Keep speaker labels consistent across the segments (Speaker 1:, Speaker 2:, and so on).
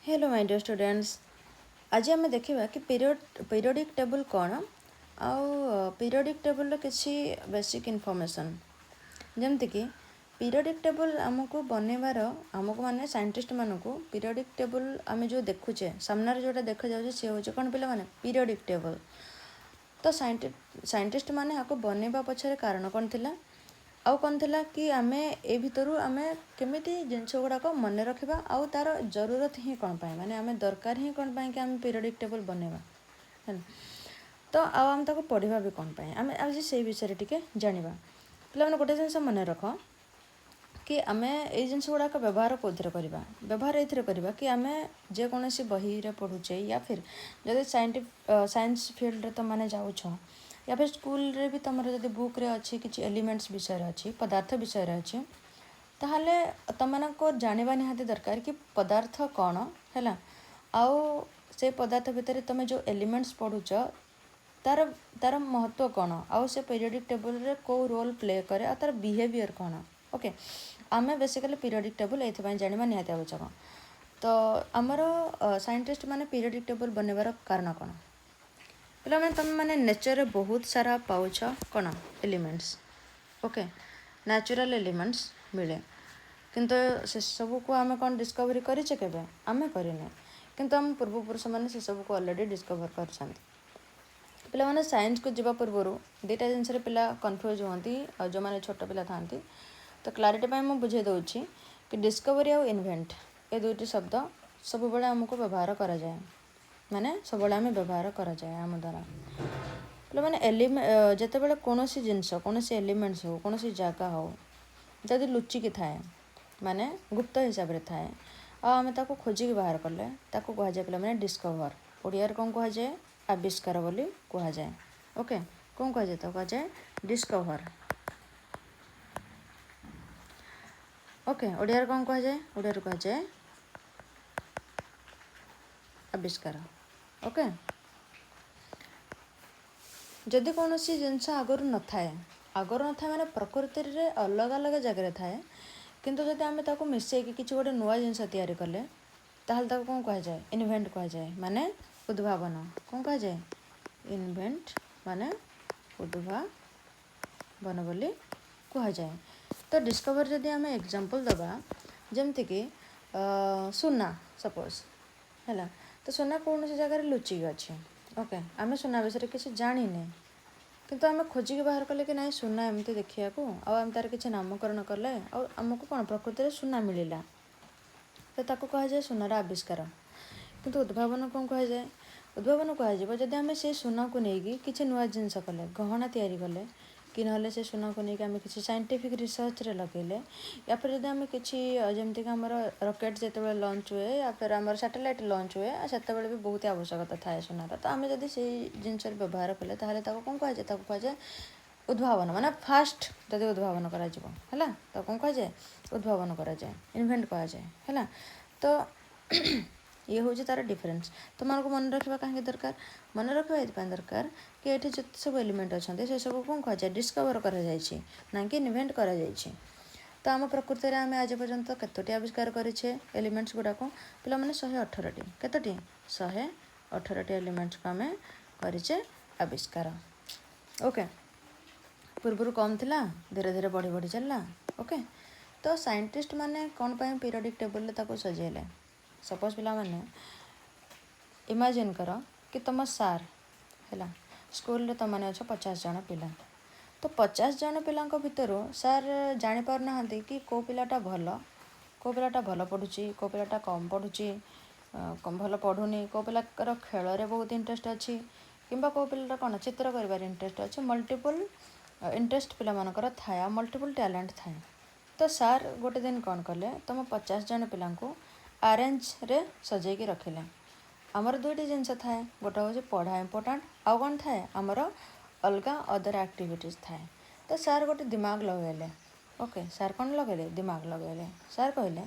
Speaker 1: Hello my dear students. आज आम देखा कि पीरियोडिक टेबल कौन आउ पीरियोडिक टेबल किसी बेसिक इनफॉरमेशन जमती कि पीरियोडिक टेबल आमको बनवार आमको माने साइंटिस्ट मानक पीरियोडिक टेबल आम जो देखुचे सामने जोटा देखा जाए सी हूँ कौन पे मैंने पीरियोडिक टेबल। तो साइंटिस्ट माने आपको बनवा पछरे कारण कौन थिला आउ कौन थिला कि आमे ए भितरु आमे केमिति जिनस गुड़ाक मन रखा आउ तार जरूरत ही कौन पाए माने आमे दरकार ही कौन पाए कि आमे पीरियोडिक टेबल बनवा है। तो आम ताको पढ़ा भी कौन पाए आमे आज से विषय टिके जानिबा। पे गोटे जिनस मन रख कि आमे ए जिनस गुड़ाक व्यवहार कौन करवा व्यवहार ये करवा कि आमे जेकोसी बही रे पढ़ुचे या फिर जब साइंस फील्ड रे तो माने जाउछ या फिर स्कूल रे भी तुम जब बुक रे अच्छी किसी एलिमेंट्स विषय अच्छी पदार्थ विषय अच्छी ताहले तुमको जानिबा निहाती दरकार कि पदार्थ कौन है आउ से पदार्थ भितर तुम जो एलिमेंट्स पढ़ुच तार तार महत्व कौन आउ से पीरियोडिक टेबल रे को रोल प्ले करे आ तार बिहेवियर कौन। ओके आमे बेसिकली पीरियोडिक टेबल ये जानिबा निहाती आवश्यक। तो आमर साइंटिस्ट माने पीरियोडिक टेबल बनवार कारण कौन पे तुम मैंने नेचर रे बहुत सारा पाउछ कौन एलिमेंट्स। ओके नेचुरल एलिमेंट्स मिले किंतु से सब को आम कौन डिस्कवरी करेचे केबे आमे करिने किंतु आम पूर्वपुरुष मैंने से सब को ऑलरेडी डिस्कवर कर पिला माने साइंस को जीवा पूर्व दुईटा जिनस पिला कन्फ्यूज होती और जो मैंने छोट पिला था तो क्लारिटी मुझे बुझे दूची कि डिस्कवरी आउ इन्वेंट ये दुईटी शब्द सब बड़े आमको व्यवहार करा जाए माने सब आम व्यवहार करा जाए आम द्वारा पे मैंने जिते बड़े कौन सी जिनस कौन सी एलिमेंट्स हो कौन सी जगह हो जदि लुचिकी थाए माने गुप्त हिसाब से थाए आम ताको खोजिकी बाहर कले ताको कह जाए पे मैंने डिस्कवर ओडिया कौन कह जाए आविष्कार बोली कह जाए। ओके कौन कह जाए तो कह जाए डिस्कवर। ओके ओडिया कौन कह जाए ओडिया कह जाए आविष्कार। ओके जदि कौन सी जिनस आगुरी न थाए माने प्रकृति रे अलग अलग जगह थाए किंतु जदि आम ताको मिसेकी किसी गोटे नुआ जिनस तैयारी कले ताहले ताको कौन कह जाए इन्वेंट कह जाए माने उद्भावन। कौन कह जाए इन्वेंट माने उद्भावन बोली कह जाए। तो डिस्कवर जदि आम एग्जांपल दबा जमती कि सुना सपोज है तो सुना कौन सी जगह लुचिकी अच्छे। ओके आम सुना विषय किसी जाने किंतु आम खोजिकी बाहर कले कि ना सुना एमती देखा आम तार किसी नामकरण कले आमको कौन प्रकृति सुना मिलला तो ताको कह जाए सुनार आविष्कार। किंतु उद्भावन कौन कह जाए उद्भावन कह जदि आम से सुना को लेकिन किसी नुआ जिनस कले गहना तैयारी कले कि ना से सुना को लेकिन आम किसी साइंटिफिक रिसर्च रे लगेले या फिर जब आम किसी जमती आम रॉकेट जिते लॉन्च हुए या फिर आम सैटेलाइट लॉन्च हुए से भी बहुत आवश्यकता थाए सुनार तो आम जब से जिनस व्यवहार कले कौन कह जाए कह जाए उद्भावन माने फास्ट जब उद्भावन करा तो कौन कह जाए उद्भावन करा जाए इन्वेंट कह जाए है। तो ये हूँ तार डिफरेन्स तुमको मन रखा कहीं दरकार मन रखा ये दरकार कि ये जो सब एलिमेंट अच्छा से सब कौन कह जाए डिस्कवर कर ना कि इन्वेंट कर। तो आम प्रकृति में आम आज पर्यंत कतोटी आविष्कार करें एलिमेंट्स गुड़ाक पे मैंने 118टी कतोटी 118टी एलिमेंट्स को आम करें आविष्कार। ओके पूर्व कम थिला धीरे धीरे बढ़ी बढ़ी चलला। ओके तो साइंटिस्ट माने कौन पाए पीरियोडिक टेबल ताको सजेले सपोज पिला माने इमेजिन कर कि तुम सार है स्कूल रे तुम मैंने अच्छे 50 जन पिला तो 50 जन पिला भितर सार जापर ना कि कौ पिलाटा भल पढ़ुची कौ पिलाटा कम पढ़ुची भल पढ़ुनी कौ पिलार खेल रे बहुत इंटरेस्ट अच्छी किंबा कौ पिलाटा कौन चित्र कर इंटरेस्ट अच्छे मल्टीपल इंटरेस्ट पिला मानकर थाए मल्टीपल टैलेंट थाए। तो सार गोटे दिन कौन कले तुम 50 जन पिला आरेंज रे सजेकी रखिले आमर दुईटी जिनस थाए गोटे हूँ पढ़ा इम्पोर्टाट आउ कौन थाए आमर अलग अदर एक्टिविटीज थाए। तो सार गोटे दिमाग लगेले ओके सार कौन लगेले दिमाग लगेले सार कहले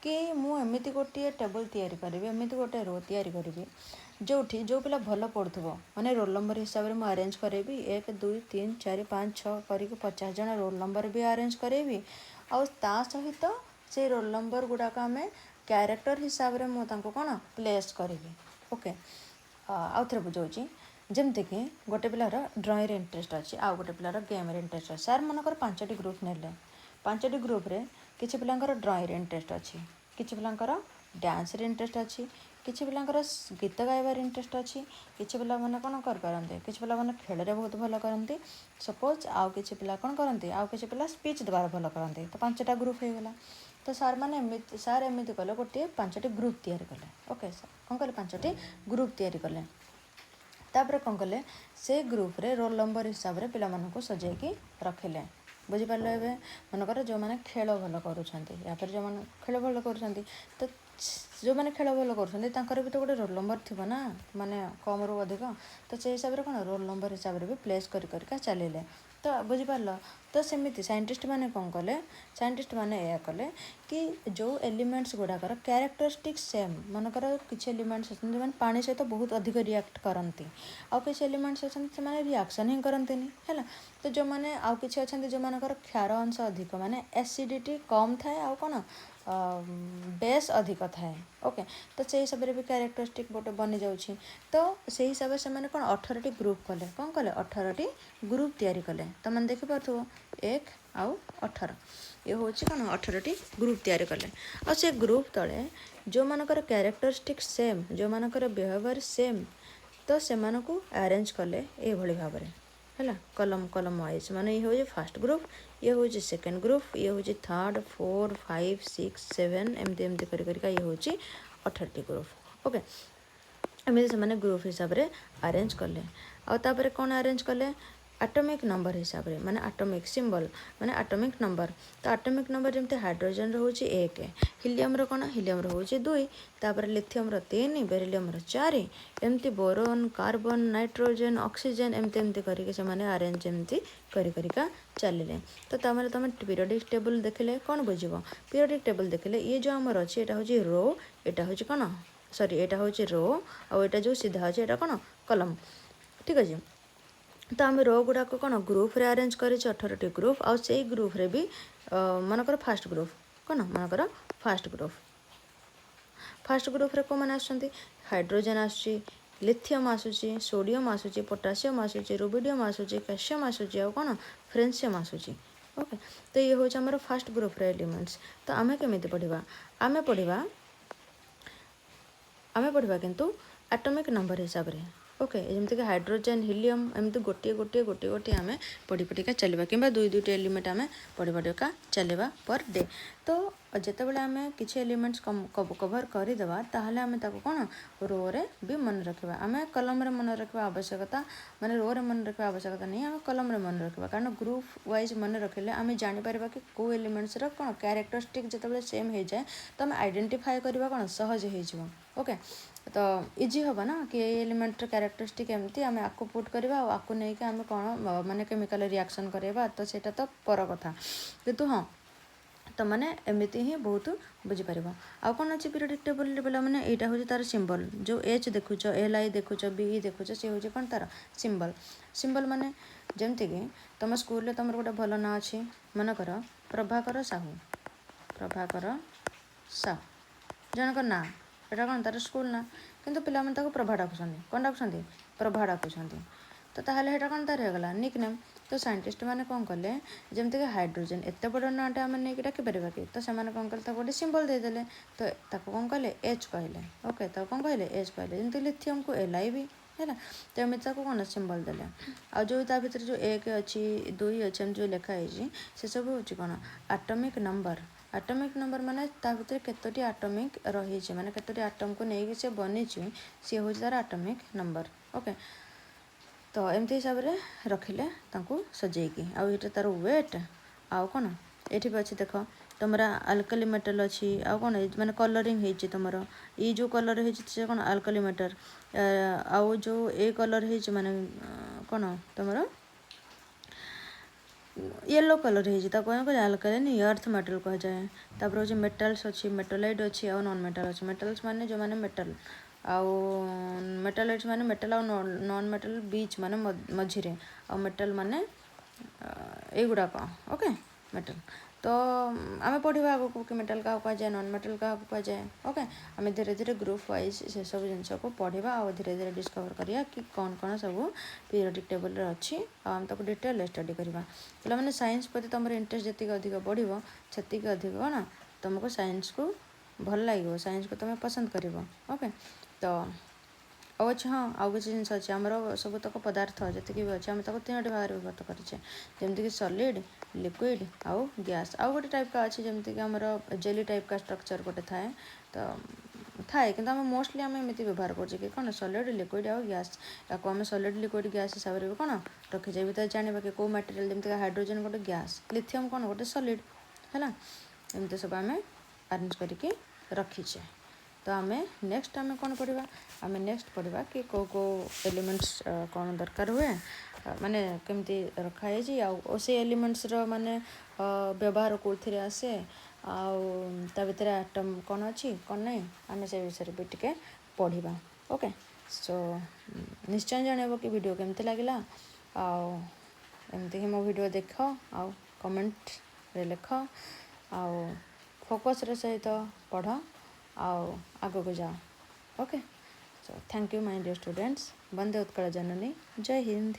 Speaker 1: कि मुझे गोटे टेबल तैयारी करी एमती गोटे रो तैयारी करी जो पिला भल पढ़ुव माने रोल नंबर हिसाब से मुझे अरेंज करी 1 2 3 4 5 6 करके 50 जन रोल नंबर भी अरेंज करी आ सहित से रोल नंबर गुड़ाक आम क्यारेक्टर हिसाब रे मु तांको कोन प्लेस करिवि ओके आउ थरे बुझाऊँ जमतीक गोटे पिलार ड्रॉइंग इंटरेस्ट अच्छी आउ गोटे पिलार गेम इंटरेस्ट अच्छे सार मनकर 5टी ग्रुप नेले 5टी ग्रुप रे किछि पिलांकर ड्रॉइंग इंटरेस्ट अच्छी किछि पिलांकर डांस रे इंटरेस्ट अच्छी किछि पिलांकर गीत गाइबार इंटरेस्ट अच्छी किछि पिला माने कोन कर पारंते किछि पिला माने खेल रे बहुत भलो करंती सपोज आउ किछि पिला कोन करंती आउ किछि पिला स्पीच देबार भलो करंती तो 5टा ग्रुप हे गेला तो सार माने सार एमिति कले गोटे 5टी ग्रुप तैयारी कले ओके कोन कले 5टी ग्रुप तैयारी कले तापर कौन कले से ग्रुप रे रोल नंबर हिसाब रे पिला मानकु सजाइकी रखिले बुझिपार ए मनकर जो मैंने खेल भल कर जो मैंने खेल भल कर तो जो मैंने खेल भल कर भी तो गोटे रोल नंबर थी ना माने कम रू अधिक तो से हिसाब से कौन रोल नंबर हिसाब से भी प्लेस कर चलिए तो बुझिपार तो सेमती साइंटिस्ट माने कौन कले साइंटिस्ट माने या कले कि जो एलिमेंट्स गुड़ाकर क्यारेक्टरिस्टिक सेम मनकर किसी एलिमेंट्स अच्छे मैंने पानी सहित बहुत अधिक रिएक्ट करती आउ किसी एलिमेंट्स अच्छे रिएक्शन ही करते है तो जो मैंने आउ किसी अच्छा जो मानकर क्षार अंश अधिक माने एसिडिटी कम थाए आउ कौन बेस अधिक थाए ओके तो से हिसाब से भी क्यारेक्टरिस्टिक गोटे बनी जाऊँगी तो से हिसाब से मैंने कौन 18टी ग्रुप कले कौन कले 18टी ग्रुप तैयारी कले तो मैंने देखिपार 1 आउ 18 ये हूँ कौन 18टी ग्रुप तैयारी कले और से ग्रुप तले जो मानकर क्यारेक्टरिस्टिक सेम जो मानकर बिहेवियर सेम तो से अरेंज कले ये भाव में है कलम कलम वाइज माने ये हूँ फास्ट ग्रुप ये हूँ सेकेंड ग्रुप ये हूँ 3rd 4 5 6 7 एमती एमती कर ये हूँ 18टी ग्रुप ओके एमती से ग्रुप हिसाब से अरेंज कले आउे कौन अरेंज कले एटॉमिक नंबर हिसाब से माने एटॉमिक सिंबल माने एटॉमिक नंबर तो एटॉमिक नंबर जमते हाइड्रोजन रो 1 हीलियम रो कौन हीलियम रो 2 तापर लिथियम रो 3 बेरिलियम रो 4 एमती बोरोन कार्बन नाइट्रोजन ऑक्सीजन एमती एमती करके से माने अरेंज एमती करिका चलिले तो तमें तुम पीरियोडिक टेबल देखिले कौन बुझिबो पीरियोडिक टेबल देखिले ये जो आमर अच्छी एटा हूँ रो एटा हूँ कौन सॉरी एटा हूँ रो और एटा जो सीधा अच्छे एटा कौन कलम ठीक अच्छे तो आम रो गुड़ाक कौन ग्रुप रे अरेंज कर 18टी ग्रुप आउ से ग्रुप रे भी मनकर फास्ट ग्रुप कौन मनकर फास्ट ग्रुप रे कौन मैंने हाइड्रोजन आसूँ लिथियम आसूँ सोडियम आसूँ पोटासियम आसूँ रुबिडियम आसूँ कैल्शियम आसूँ आ कौन फ्रेंशियम आसूँ ओके तो ये हूँ आम फास्ट ग्रुप रे एलिमेंट्स तो आम केमी पढ़ा आम पढ़ा किंतु एटॉमिक नंबर हिसाब से ओके जमीक हाइड्रोजन हीलियम एमती गोटे गोटे गोटे गोटे आम पढ़ी पढ़िका चलवा कि 2-2टी एलिमेंट आम पढ़ी पढ़िका चलवा पर डे तो जितेबाला आम किसी एलिमेंट्स कवर करदेवा ताहले आम ताको कौन रो रे भी मन रखा आम कलम रे मन रखा आवश्यकता माने रो रे मन रखा आवश्यकता नहीं आम कलम रे मन रखा कारण ग्रुप वाइज मन रखिले आम जापर कि कौ एलिमेंट्स कौन क्यारेक्टरिस्टिक जिते सेम हो जाए तो आम आइडेंटिफाई करवा कौन सहज हो ओके तो इजी हम ना कि एलिमेंट क्यारेक्टरिस्टिक एमती आम आपको पुट करवा आपको नहीं कि आम कौन माने केमिकल रिएक्शन करवा तो सेटा तो पर कथा किंतु हाँ तो मैंने एमती ही बहुत बुझीपर आउ कौन अच्छे पीरियोडिक टेबल पे मैंने यहाँ हूँ तार सिंबल जो एच देखुच LI देखुच BE देखुच सी हूँ कौन तार सिंबल माने जमती कि तुम स्कूल तुम गोटे भल ना अच्छी मनकर प्रभाकर साहू जनक ना एटा कौन तार स्कूल ना किंतु पिला माने प्रभा डाकुं कौन डाकुं प्रभा डाकुं तो ताहले हेटा कौन तार होगला निक नेम तो साइंटिस्ट माने कौन कले जमती कि हाइड्रोजन एत बड़ नाटा आम नहीं डाकिपर कि तो से कौन कले गोटे सिंबल देदेले तो ताको कौन कले H कहले ओके तो कौन कहले H कहले जमती लिथियम को LI भी है तो एमती कौन सिंबल देले आ जो ता भीतर जो 1 अच्छी 2 अच्छी जो लिखाई से सब हूँ कौन एटॉमिक नंबर माने ता भीतर केतोटी एटॉमिक रही माने केतोटी एटम को नहीं से बनी सी हूँ तार एटॉमिक नंबर ओके तो एमती हिसाब से रखिले सजेकी आउ ये तार वेट आउ कौन ये भी अच्छी देख तुम आल्कली मेटल अच्छी आउ कौन माने कलरिंग होती तुम ये जो कलर हो कौन आल्कली मेटल आउ जो ए कलर हो माने कौन तुम येलो कलर हो कौन कह आल्कली अर्थ मेटल कह जाए तापर हूँ मेटल्स अच्छी मेटलाइट अच्छी आउ नॉन मेटल अच्छी मेटल्स माने जो माने मेटल आउ मेटालाइट्स माने मेटल आउ नॉन मेटल बीच माने मझिरे आउ मेटल माने ए गुड़ाक ओके मेटल तो आम पढ़ा आगू कि मेटाल क्या कहुए नॉन मेटाल क्या कहुए ओके आम धीरे धीरे ग्रुप वाइज से सब जिन को पढ़ा और धीरे धीरे डिस्कवर करिया कि कौन कौन सब पीरियोडिक टेबल अच्छी आम ताको डिटेल स्टडी करवा पे मैंने साइंस प्रति तुम इंटरेस्ट जी अधिक बढ़ो से अधिक कौन तुमको साइंस को भल लगे साइंस को तुम पसंद कर ओके तो ଆଉ ଅଛି ହଁ ଆଉ କିଛି ଜିନିଷ ଅଛି ଆମର ସବୁତକ ପଦାର୍ଥ ଯେତିକି ବି ଅଛି ଆମେ ତାକୁ ତିନୋଟି ଭାଗରେ ବିଭକ୍ତ କରିଛେ ଯେମିତିକି ସଲିଡ଼ ଲିକ୍ୱିଡ଼ ଆଉ ଗ୍ୟାସ୍ ଆଉ ଗୋଟେ ଟାଇପ୍ର ଅଛି ଯେମିତିକି ଆମର ଜେଲି ଟାଇପ୍କା ଷ୍ଟ୍ରକ୍ଚର୍ ଗୋଟେ ଥାଏ ତ ଥାଏ କିନ୍ତୁ ଆମେ ମୋଷ୍ଟଲି ଆମେ ଏମିତି ବ୍ୟବହାର କରୁଛେ କି କ'ଣ ସଲିଡ଼ ଲିକ୍ୱିଡ଼ ଆଉ ଗ୍ୟାସ୍ ତାକୁ ଆମେ ସଲିଡ଼ ଲିକ୍ୱିଡ଼ ଗ୍ୟାସ୍ ହିସାବରେ ବି କ'ଣ ରଖିଛେ ବି ତ ଜାଣିବା କି କେଉଁ ମ୍ୟାଟେରିଆଲ୍ ଯେମିତିକି ହାଇଡ୍ରୋଜେନ୍ ଗୋଟେ ଗ୍ୟାସ୍ ଲିଥିୟମ୍ କ'ଣ ଗୋଟେ ସଲିଡ଼ ହେଲା ଏମିତି ସବୁ ଆମେ ଆରେଞ୍ଜ କରିକି ରଖିଛେ तो आम नेक्स्ट आम कौन पढ़ा आम नेक्स्ट पढ़ा कि कौ एलिमेंट्स कौन दरकार हुए माने केमती रखाई से एलिमेंट्स माने व्यवहार कौन आसे ता भीतर आटम कौन अच्छी कौन नहीं आम से विषय भी टे पढ़ा ओके सो निश्चय जानव कि वीडियो केमती लगे आमती ही मो वीडियो देख आउ कमेंट रे लिख आउ फोकस रे सहित पढ़ आगो को जाओ okay so thank you my dear students वंदे उत्कल जननी जय हिंद।